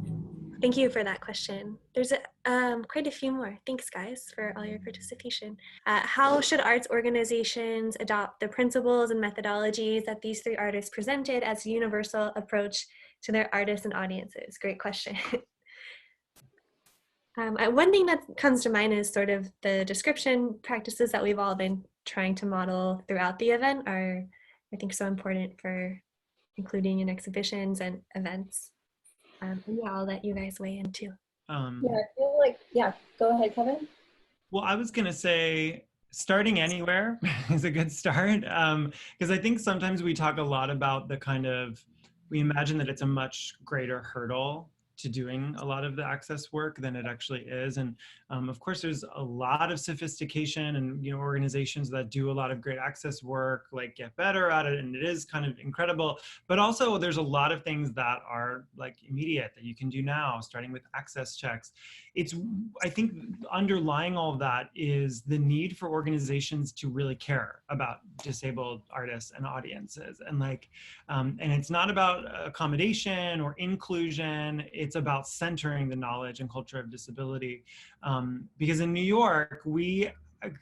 Thank you for that question. There's quite a few more. Thanks, guys, for all your participation. How should arts organizations adopt the principles and methodologies that these three artists presented as a universal approach to their artists and audiences? Great question. One thing that comes to mind is sort of the description practices that we've all been trying to model throughout the event are, I think, so important for including in exhibitions and events. And yeah, I'll let you guys weigh in too. Yeah, I feel like, yeah, go ahead, Kevin. Well, I was going to say starting anywhere is a good start, because I think sometimes we talk a lot about we imagine that it's a much greater hurdle to doing a lot of the access work than it actually is. And of course, there's a lot of sophistication and organizations that do a lot of great access work, like get better at it, and it is kind of incredible. But also there's a lot of things that are like immediate that you can do now, starting with access checks. I think underlying all of that is the need for organizations to really care about disabled artists and audiences. And and it's not about accommodation or inclusion, it's about centering the knowledge and culture of disability. Because in New York, we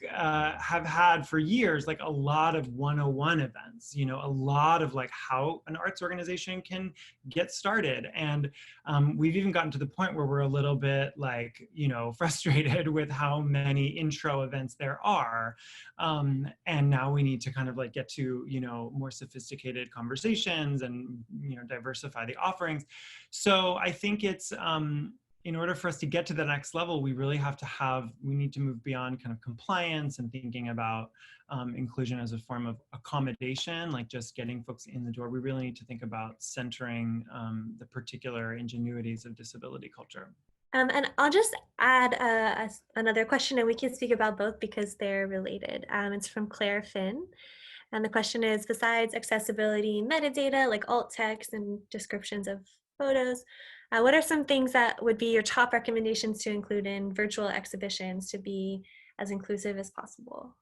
have had for years like a lot of 101 events, a lot of like how an arts organization can get started. And we've even gotten to the point where we're a little bit like frustrated with how many intro events there are, and now we need to kind of like get to more sophisticated conversations and diversify the offerings. So I think it's in order for us to get to the next level, we really we need to move beyond kind of compliance and thinking about inclusion as a form of accommodation, like just getting folks in the door. We really need to think about centering the particular ingenuities of disability culture. And I'll just add another question, and we can speak about both because they're related. It's from Claire Finn. And the question is, besides accessibility metadata like alt text and descriptions of photos, what are some things that would be your top recommendations to include in virtual exhibitions to be as inclusive as possible?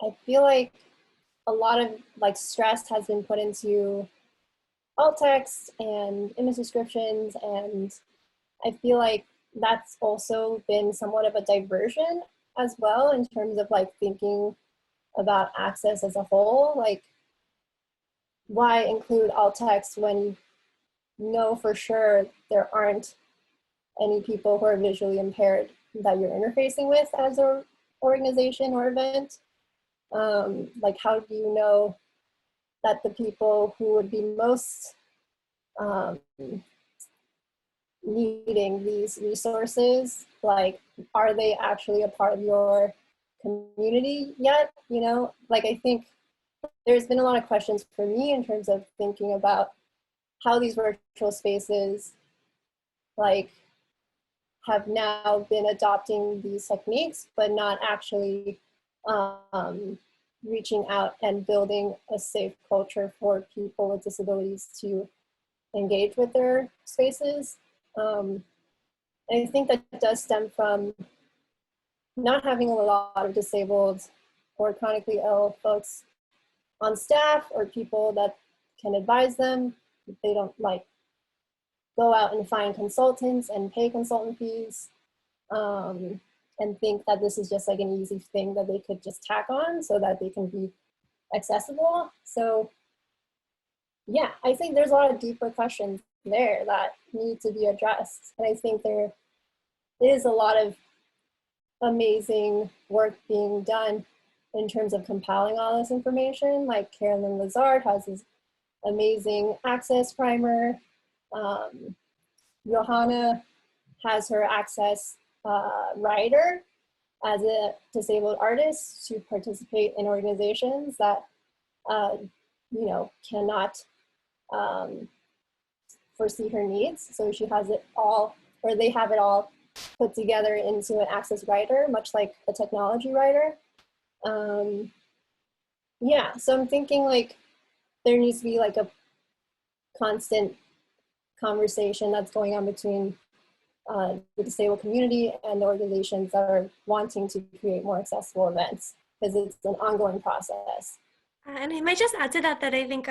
I feel like a lot of like stress has been put into alt text and image descriptions, and I feel like that's also been somewhat of a diversion as well in terms of like thinking about access as a whole. Like, why include alt text when you know for sure there aren't any people who are visually impaired that you're interfacing with as an organization or event? Like, how do you know that the people who would be most needing these resources, like, are they actually a part of your community yet? You know, like, I think there's been a lot of questions for me in terms of thinking about how these virtual spaces, like, have now been adopting these techniques, but not actually reaching out and building a safe culture for people with disabilities to engage with their spaces. And I think that does stem from not having a lot of disabled or chronically ill folks on staff or people that can advise them. They don't like go out and find consultants and pay consultant fees and think that this is just like an easy thing that they could just tack on so that they can be accessible. So yeah, I think there's a lot of deeper questions there that need to be addressed. And I think there is a lot of amazing work being done in terms of compiling all this information. Like Carolyn Lazard has this amazing access primer. Johanna has her access writer as a disabled artist to participate in organizations that you know, cannot foresee her needs. So she has it all, or they have it all put together into an access writer, much like a technology writer. Yeah, so I'm thinking like there needs to be like a constant conversation that's going on between the disabled community and the organizations that are wanting to create more accessible events, because it's an ongoing process. And I might just add to that that I think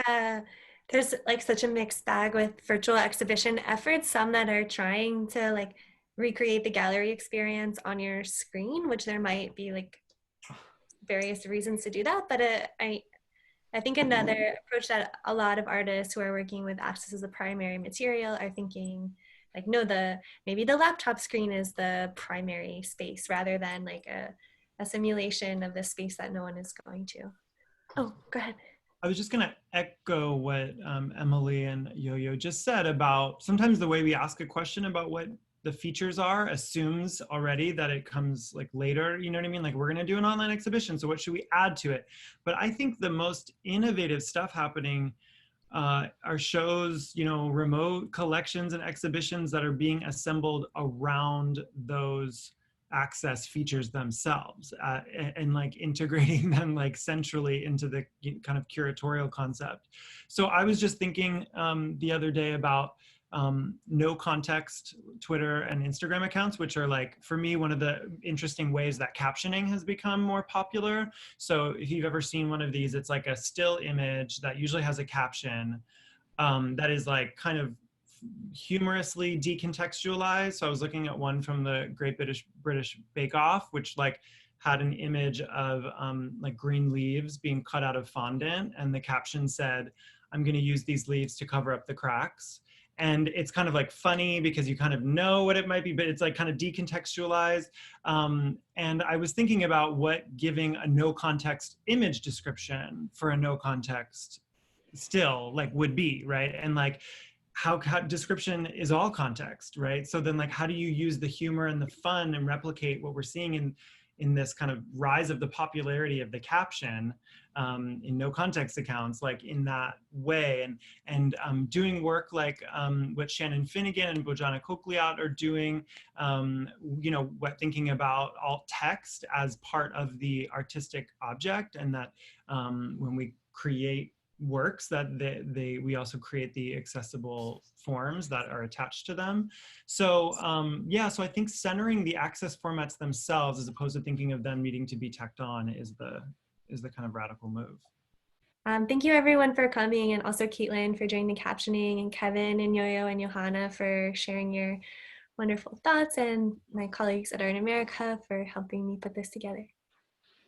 there's like such a mixed bag with virtual exhibition efforts. Some that are trying to like recreate the gallery experience on your screen, which there might be like various reasons to do that. But I think another approach that a lot of artists who are working with access as a primary material are thinking like, no, maybe the laptop screen is the primary space rather than like a simulation of the space that no one is going to. Oh, go ahead. I was just going to echo what Emily and Yo-Yo just said about sometimes the way we ask a question about what the features are assumes already that it comes like later, you know what I mean? Like we're going to do an online exhibition, so what should we add to it? But I think the most innovative stuff happening are shows, you know, remote collections and exhibitions that are being assembled around those access features themselves and like integrating them like centrally into the kind of curatorial concept. So I was just thinking the other day about no context Twitter and Instagram accounts, which are like, for me, one of the interesting ways that captioning has become more popular. So if you've ever seen one of these, it's like a still image that usually has a caption that is like kind of humorously decontextualized. So I was looking at one from the Great British Bake Off, which like had an image of like green leaves being cut out of fondant, and the caption said, "I'm going to use these leaves to cover up the cracks." And it's kind of like funny because you kind of know what it might be, but it's like kind of decontextualized. And I was thinking about what giving a no context image description for a no context still like would be, right? And like how description is all context, right? So then like how do you use the humor and the fun and replicate what we're seeing in this kind of rise of the popularity of the caption in no context accounts, like in that way, and doing work like what Shannon Finnegan and Bojana Kokliat are doing, you know, thinking about alt text as part of the artistic object, and that when we create works that we also create the accessible forms that are attached to them. So yeah, so I think centering the access formats themselves as opposed to thinking of them needing to be tacked on is the kind of radical move. Thank you everyone for coming, and also Caitlin for doing the captioning, and Kevin and Yo-Yo and Johanna for sharing your wonderful thoughts, and my colleagues at Art in America for helping me put this together.